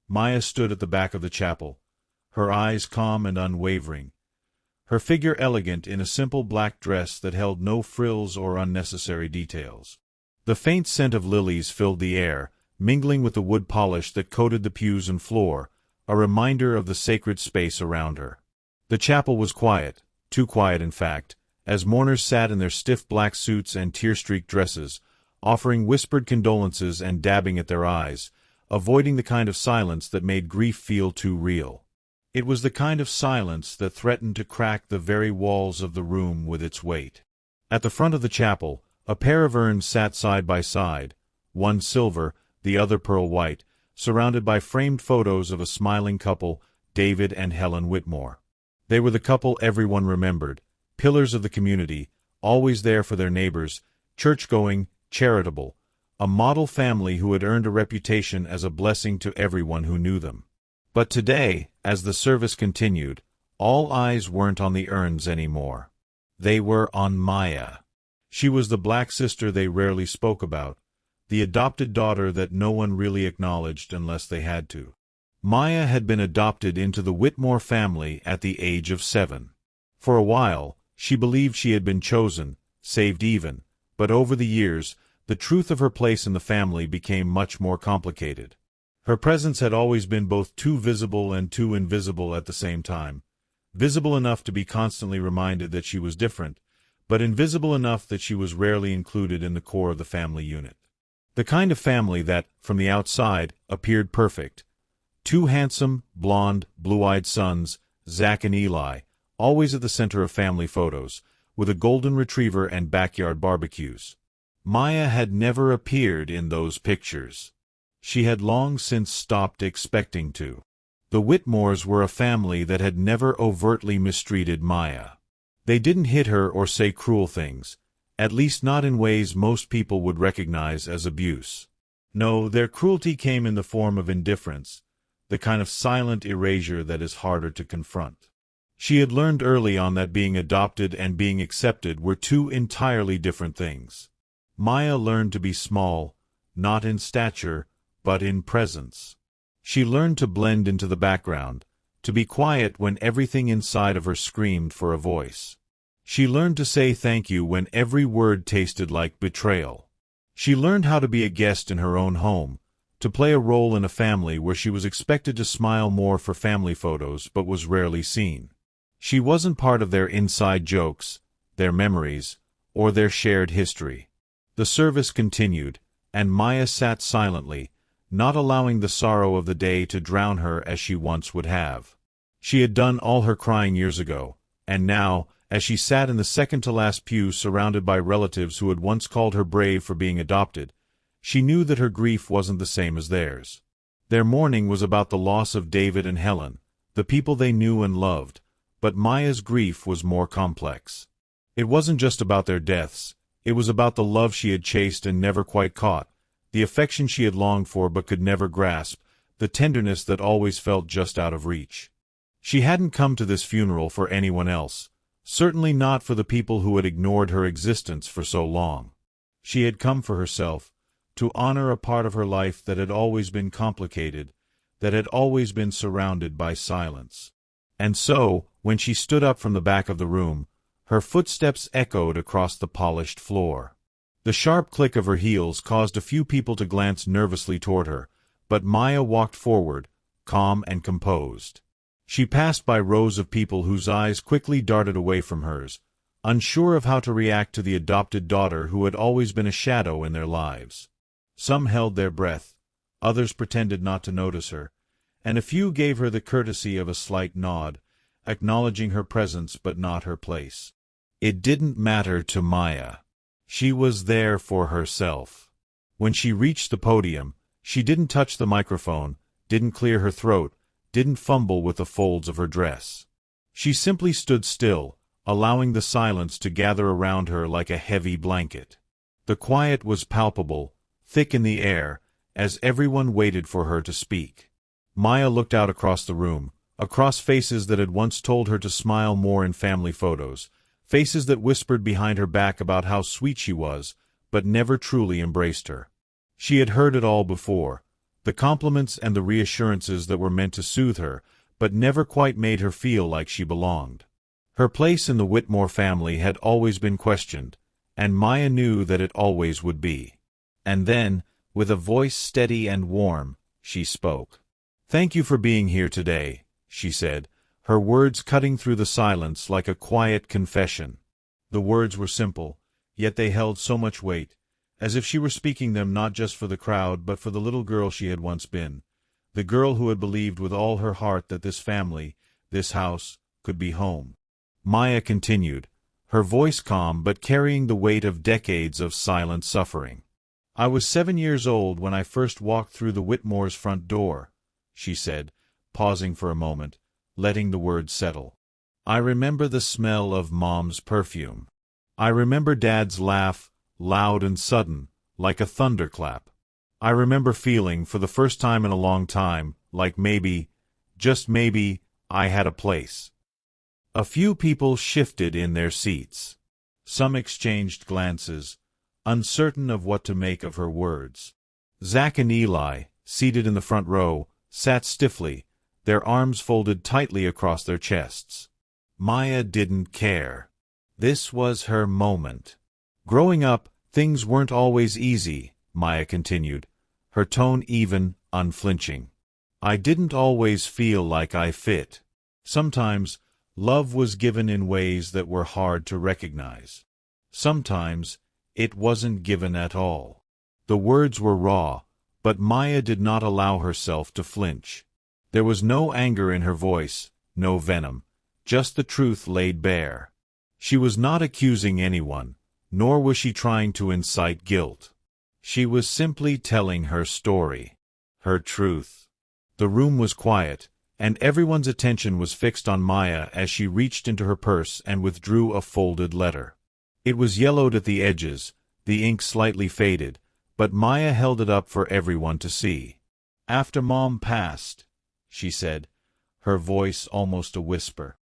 Maya stood at the back of the chapel, her eyes calm and unwavering, her figure elegant in a simple black dress that held no frills or unnecessary details. The faint scent of lilies filled the air, mingling with the wood polish that coated the pews and floor, a reminder of the sacred space around her. The chapel was quiet, too quiet in fact, as mourners sat in their stiff black suits and tear-streaked dresses, offering whispered condolences and dabbing at their eyes, avoiding the kind of silence that made grief feel too real. It was the kind of silence that threatened to crack the very walls of the room with its weight. At the front of the chapel, a pair of urns sat side by side, one silver, the other pearl white, surrounded by framed photos of a smiling couple, David and Helen Whitmore. They were the couple everyone remembered, pillars of the community, always there for their neighbors, church-going, charitable, a model family who had earned a reputation as a blessing to everyone who knew them. But today, as the service continued, all eyes weren't on the urns anymore. They were on Maya. She was the black sister they rarely spoke about, the adopted daughter that no one really acknowledged unless they had to. Maya had been adopted into the Whitmore family at the age of 7. For a while, she believed she had been chosen, saved even, but over the years, the truth of her place in the family became much more complicated. Her presence had always been both too visible and too invisible at the same time, visible enough to be constantly reminded that she was different, but invisible enough that she was rarely included in the core of the family unit. The kind of family that, from the outside, appeared perfect. Two handsome, blonde, blue-eyed sons, Zach and Eli, always at the center of family photos, with a golden retriever and backyard barbecues. Maya had never appeared in those pictures. She had long since stopped expecting to. The Whitmores were a family that had never overtly mistreated Maya. They didn't hit her or say cruel things, at least not in ways most people would recognize as abuse. No, their cruelty came in the form of indifference, the kind of silent erasure that is harder to confront. She had learned early on that being adopted and being accepted were two entirely different things. Maya learned to be small, not in stature, but in presence. She learned to blend into the background, to be quiet when everything inside of her screamed for a voice. She learned to say thank you when every word tasted like betrayal. She learned how to be a guest in her own home, to play a role in a family where she was expected to smile more for family photos but was rarely seen. She wasn't part of their inside jokes, their memories, or their shared history. The service continued, and Maya sat silently, not allowing the sorrow of the day to drown her as she once would have. She had done all her crying years ago, and now, as she sat in the second-to-last pew surrounded by relatives who had once called her brave for being adopted, she knew that her grief wasn't the same as theirs. Their mourning was about the loss of David and Helen, the people they knew and loved, but Maya's grief was more complex. It wasn't just about their deaths, it was about the love she had chased and never quite caught, the affection she had longed for but could never grasp, the tenderness that always felt just out of reach. She hadn't come to this funeral for anyone else, certainly not for the people who had ignored her existence for so long. She had come for herself, to honor a part of her life that had always been complicated, that had always been surrounded by silence. And so, when she stood up from the back of the room, her footsteps echoed across the polished floor. The sharp click of her heels caused a few people to glance nervously toward her, but Maya walked forward, calm and composed. She passed by rows of people whose eyes quickly darted away from hers, unsure of how to react to the adopted daughter who had always been a shadow in their lives. Some held their breath, others pretended not to notice her, and a few gave her the courtesy of a slight nod, acknowledging her presence but not her place. It didn't matter to Maya. She was there for herself. When she reached the podium, she didn't touch the microphone, didn't clear her throat, didn't fumble with the folds of her dress. She simply stood still, allowing the silence to gather around her like a heavy blanket. The quiet was palpable, thick in the air, as everyone waited for her to speak. Maya looked out across the room, across faces that had once told her to smile more in family photos, faces that whispered behind her back about how sweet she was, but never truly embraced her. She had heard it all before, The compliments and the reassurances that were meant to soothe her, but never quite made her feel like she belonged. Her place in the Whitmore family had always been questioned, and Maya knew that it always would be. And then, with a voice steady and warm, she spoke. "Thank you for being here today," she said, her words cutting through the silence like a quiet confession. The words were simple, yet they held so much weight, as if she were speaking them not just for the crowd but for the little girl she had once been, the girl who had believed with all her heart that this family, this house, could be home. Maya continued, her voice calm but carrying the weight of decades of silent suffering. "I was 7 years old when I first walked through the Whitmore's front door," she said, pausing for a moment, letting the words settle. "I remember the smell of Mom's perfume. I remember Dad's laugh, loud and sudden, like a thunderclap. I remember feeling, for the first time in a long time, like maybe, just maybe, I had a place." A few people shifted in their seats. Some exchanged glances, uncertain of what to make of her words. Zach and Eli, seated in the front row, sat stiffly, their arms folded tightly across their chests. Maya didn't care. This was her moment. "Growing up, things weren't always easy," Maya continued, her tone even, unflinching. "I didn't always feel like I fit. Sometimes, love was given in ways that were hard to recognize. Sometimes, it wasn't given at all." The words were raw, but Maya did not allow herself to flinch. There was no anger in her voice, no venom, just the truth laid bare. She was not accusing anyone, nor was she trying to incite guilt. She was simply telling her story, her truth. The room was quiet, and everyone's attention was fixed on Maya as she reached into her purse and withdrew a folded letter. It was yellowed at the edges, the ink slightly faded, but Maya held it up for everyone to see. "After Mom passed," she said, her voice almost a whisper,